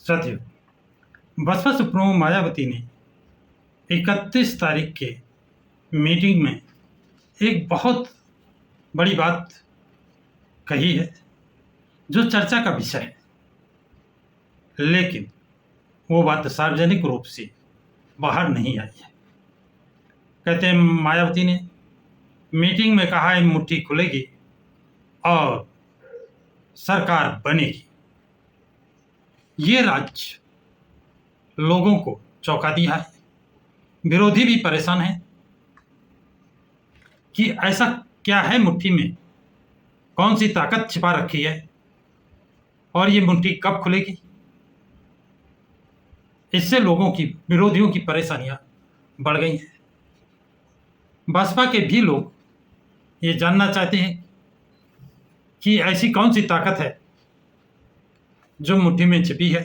साथियों, बसपा सुप्रीमो मायावती ने 31 तारीख के मीटिंग में एक बहुत बड़ी बात कही है जो चर्चा का विषय है, लेकिन वो बात सार्वजनिक रूप से बाहर नहीं आई है। कहते हैं मायावती ने मीटिंग में कहा है मुट्ठी खुलेगी और सरकार बनेगी। ये राज्य लोगों को चौंका दिया है, विरोधी भी परेशान है कि ऐसा क्या है मुट्ठी में, कौन सी ताकत छिपा रखी है और ये मुट्ठी कब खुलेगी। इससे लोगों की, विरोधियों की परेशानियां बढ़ गई हैं। बसपा के भी लोग ये जानना चाहते हैं कि ऐसी कौन सी ताकत है जो मुट्ठी में छिपी है।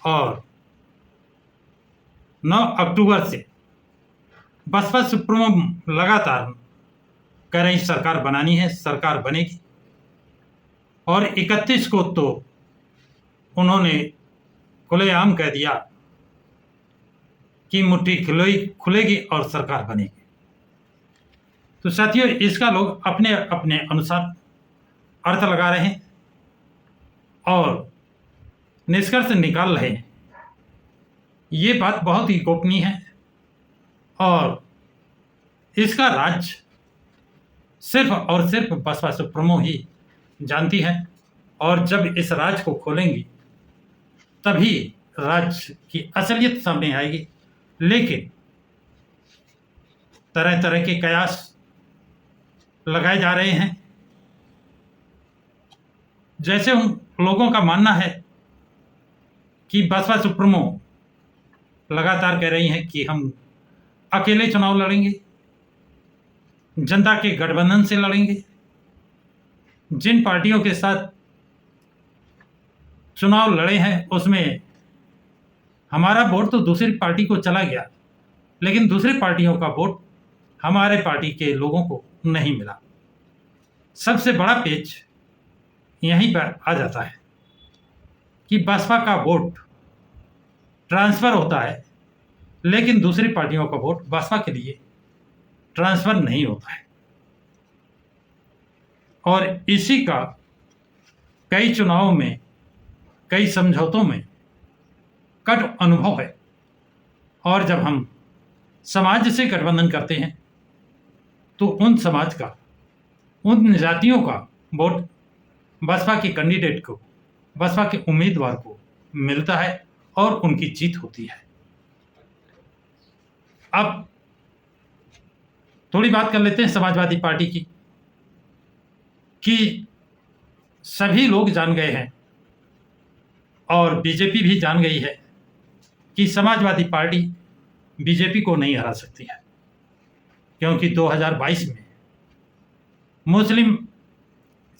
और 9 अक्टूबर से बसपा सुप्रीमो लगातार कह रही सरकार बनानी है, सरकार बनेगी। और 31 को तो उन्होंने खुलेआम कह दिया कि मुट्ठी खुलेगी और सरकार बनेगी। तो साथियों, इसका लोग अपने अपने अनुसार अर्थ लगा रहे हैं और निष्कर्ष निकाल रहे हैं। ये बात बहुत ही गोपनीय है और इसका राज सिर्फ और सिर्फ बसपा सुप्रीमो ही जानती है। और जब इस राज को खोलेंगी तभी राज्य की असलियत सामने आएगी। लेकिन तरह तरह के कयास लगाए जा रहे हैं। जैसे उन लोगों का मानना है कि बसपा सुप्रीमो लगातार कह रही हैं कि हम अकेले चुनाव लड़ेंगे, जनता के गठबंधन से लड़ेंगे। जिन पार्टियों के साथ चुनाव लड़े हैं उसमें हमारा वोट तो दूसरी पार्टी को चला गया, लेकिन दूसरी पार्टियों का वोट हमारे पार्टी के लोगों को नहीं मिला। सबसे बड़ा पेच यहीं पर आ जाता है कि बसपा का वोट ट्रांसफर होता है, लेकिन दूसरी पार्टियों का वोट बसपा के लिए ट्रांसफर नहीं होता है। और इसी का कई चुनावों में, कई समझौतों में कट अनुभव है। और जब हम समाज से गठबंधन करते हैं तो उन समाज का, उन जातियों का वोट बसपा के कैंडिडेट को, बसपा के उम्मीदवार को मिलता है और उनकी जीत होती है। अब थोड़ी बात कर लेते हैं समाजवादी पार्टी की कि सभी लोग जान गए हैं और बीजेपी भी जान गई है कि समाजवादी पार्टी बीजेपी को नहीं हरा सकती है, क्योंकि 2022 में मुस्लिम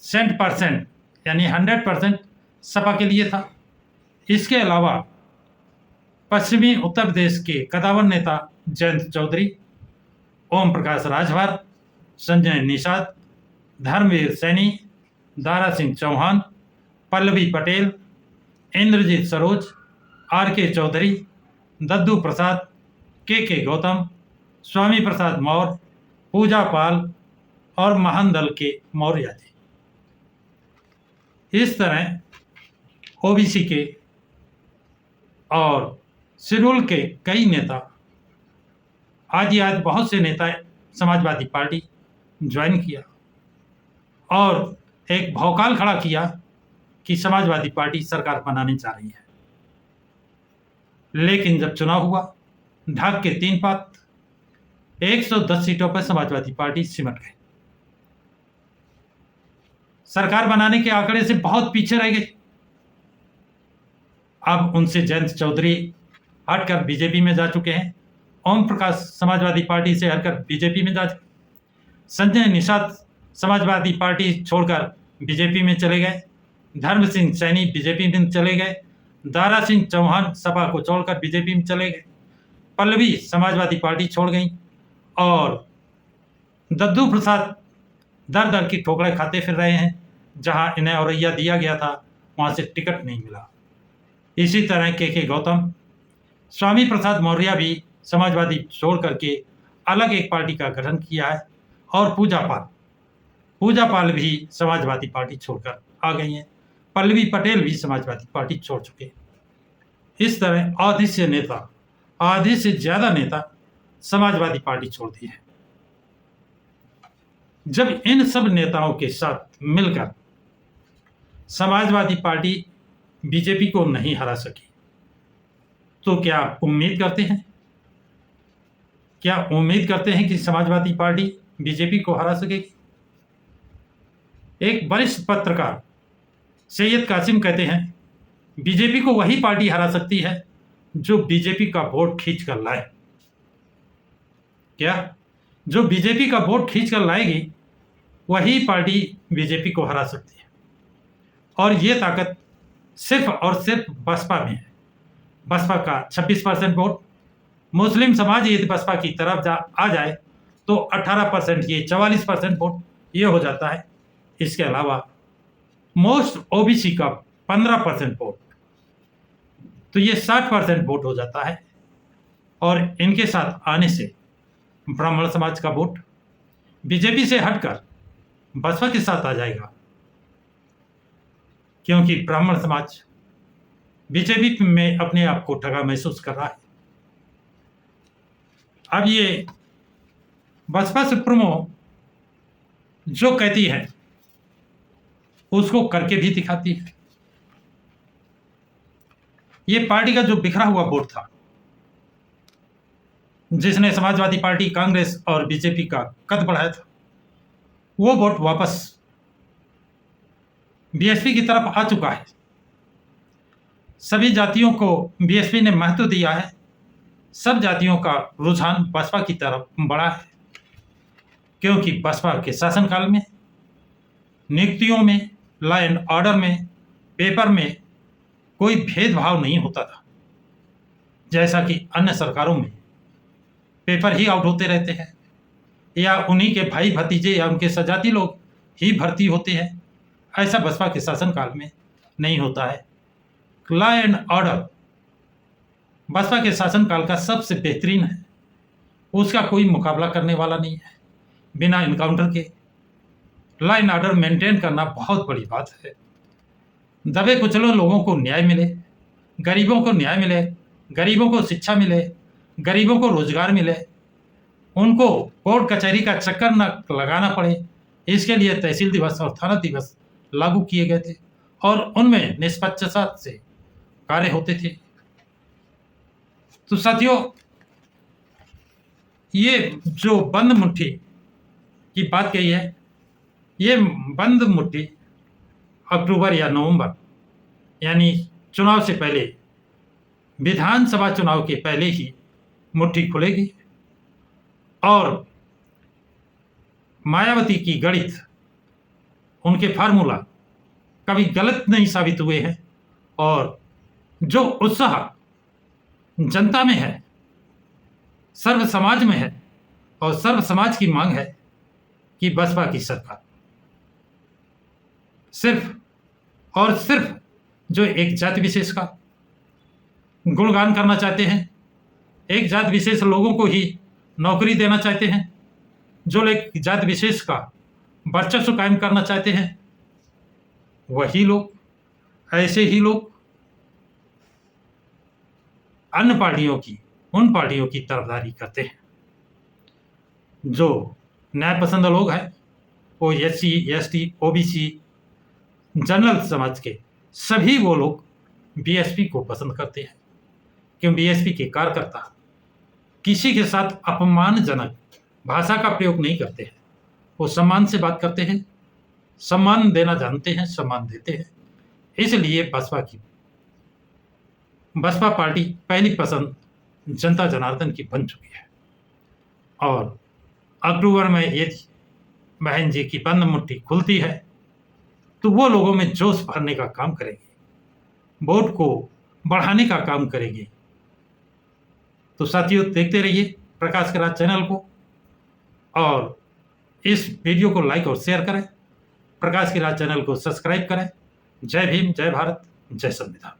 100% यानी 100% सपा के लिए था। इसके अलावा पश्चिमी उत्तर प्रदेश के कदावर नेता जयंत चौधरी, ओम प्रकाश राजभर, संजय निषाद, धर्मवीर सैनी, दारा सिंह चौहान, पल्लवी पटेल, इंद्रजीत सरोज, आर.के. चौधरी, दद्दू प्रसाद, के गौतम, स्वामी प्रसाद मौर्य, पूजा पाल और महान दल के मौर्य जी। इस तरह ओबीसी के और शेड्यूल के कई नेता, आज बहुत से नेता समाजवादी पार्टी ज्वाइन किया और एक भौकाल खड़ा किया कि समाजवादी पार्टी सरकार बनाने जा रही है। लेकिन जब चुनाव हुआ, ढाक के 3 पात, 110 सीटों पर समाजवादी पार्टी सिमट गई। सरकार बनाने के आंकड़े से बहुत पीछे रह गई। अब उनसे जयंत चौधरी हटकर बीजेपी में जा चुके हैं, ओम प्रकाश समाजवादी पार्टी से हटकर बीजेपी में जा चुके, संजय निषाद समाजवादी पार्टी छोड़कर बीजेपी में चले गए, धर्म सिंह सैनी बीजेपी में चले गए, दारा सिंह चौहान सपा को छोड़कर बीजेपी में चले गए, पल्लवी समाजवादी पार्टी छोड़ गई और दद्दू प्रसाद दर दर की ठोकरें खाते फिर रहे हैं। जहां इन्हें औरैया दिया गया था वहां से टिकट नहीं मिला। इसी तरह के गौतम, स्वामी प्रसाद मौर्य भी समाजवादी छोड़ करके अलग एक पार्टी का गठन किया है, और पूजा पाल भी समाजवादी पार्टी छोड़कर आ गई हैं। पल्लवी पटेल भी समाजवादी पार्टी छोड़ चुके हैं। इस तरह आधे से ज्यादा नेता समाजवादी पार्टी छोड़ दी है। जब इन सब नेताओं के साथ मिलकर समाजवादी पार्टी बीजेपी को नहीं हरा सकी, तो क्या उम्मीद करते हैं कि समाजवादी पार्टी बीजेपी को हरा सकेगी? एक वरिष्ठ पत्रकार सैयद कासिम कहते हैं, बीजेपी को वही पार्टी हरा सकती है जो बीजेपी का वोट खींच कर लाए। क्या? जो बीजेपी का वोट खींच कर लाएगी वही पार्टी बीजेपी को हरा सकती है। और ये ताकत सिर्फ और सिर्फ बसपा में है। बसपा का 26% वोट, मुस्लिम समाज यदि बसपा की तरफ आ जाए तो 18%, ये 44% वोट ये हो जाता है। इसके अलावा मोस्ट ओबीसी का 15% वोट, तो ये 60% वोट हो जाता है। और इनके साथ आने से ब्राह्मण समाज का वोट बीजेपी से हटकर बसपा के साथ आ जाएगा, क्योंकि ब्राह्मण समाज बीजेपी में अपने आप को ठगा महसूस कर रहा है। अब ये बसपा सुप्रीमो जो कहती है उसको करके भी दिखाती है। ये पार्टी का जो बिखरा हुआ वोट था, जिसने समाजवादी पार्टी, कांग्रेस और बीजेपी का कद बढ़ाया था, वो वोट वापस बीएसपी की तरफ आ चुका है। सभी जातियों को बीएसपी ने महत्व दिया है। सब जातियों का रुझान बसपा की तरफ बढ़ा है, क्योंकि बसपा के शासनकाल में नियुक्तियों में, लॉ एंड ऑर्डर में, पेपर में कोई भेदभाव नहीं होता था। जैसा कि अन्य सरकारों में पेपर ही आउट होते रहते हैं, या उन्हीं के भाई भतीजे या उनके सजाती लोग ही भर्ती होते हैं, ऐसा बसपा के शासनकाल में नहीं होता है। लॉ एंड ऑर्डर बसपा के शासनकाल का सबसे बेहतरीन है, उसका कोई मुकाबला करने वाला नहीं है। बिना इनकाउंटर के लॉ एंड ऑर्डर मेंटेन करना बहुत बड़ी बात है। दबे कुचले लोगों को न्याय मिले, गरीबों को न्याय मिले, गरीबों को शिक्षा मिले, गरीबों को रोजगार मिले, उनको कोर्ट कचहरी का चक्कर न लगाना पड़े, इसके लिए तहसील दिवस और थाना दिवस लागू किए गए थे, और उनमें निष्पक्षता से कार्य होते थे। तो साथियों, ये जो बंद मुट्ठी की बात कही है, ये बंद मुट्ठी अक्टूबर या नवंबर, यानी चुनाव से पहले, विधानसभा चुनाव के पहले ही मुट्ठी खुलेगी। और मायावती की गणित, उनके फार्मूला कभी गलत नहीं साबित हुए हैं। और जो उत्साह जनता में है, सर्व समाज में है, और सर्व समाज की मांग है कि बसपा की सरकार सिर्फ और सिर्फ जो एक जाति विशेष का गुणगान करना चाहते हैं, एक जाति विशेष लोगों को ही नौकरी देना चाहते हैं, जो एक जाति विशेष का वर्चस्व कायम करना चाहते हैं, वही लोग, ऐसे ही लोग अन्य पार्टियों की, उन पार्टियों की तरफदारी करते हैं। जो न्याय पसंद लोग हैं, वो SC, ST, OBC, जनरल समाज के सभी वो लोग बीएसपी को पसंद करते हैं, क्योंकि बीएसपी के कार्यकर्ता किसी के साथ अपमानजनक भाषा का प्रयोग नहीं करते हैं। वो सम्मान से बात करते हैं, सम्मान देना जानते हैं, सम्मान देते हैं। इसलिए बसपा पार्टी पहली पसंद जनता जनार्दन की बन चुकी है। और अक्टूबर में यदि बहन जी की बंद मुट्ठी खुलती है तो वो लोगों में जोश भरने का काम करेगी, वोट को बढ़ाने का काम करेगी। तो साथियों, देखते रहिए प्रकाश के राज चैनल को, और इस वीडियो को लाइक और शेयर करें, प्रकाश के राज चैनल को सब्सक्राइब करें। जय भीम, जय भारत, जय संविधान।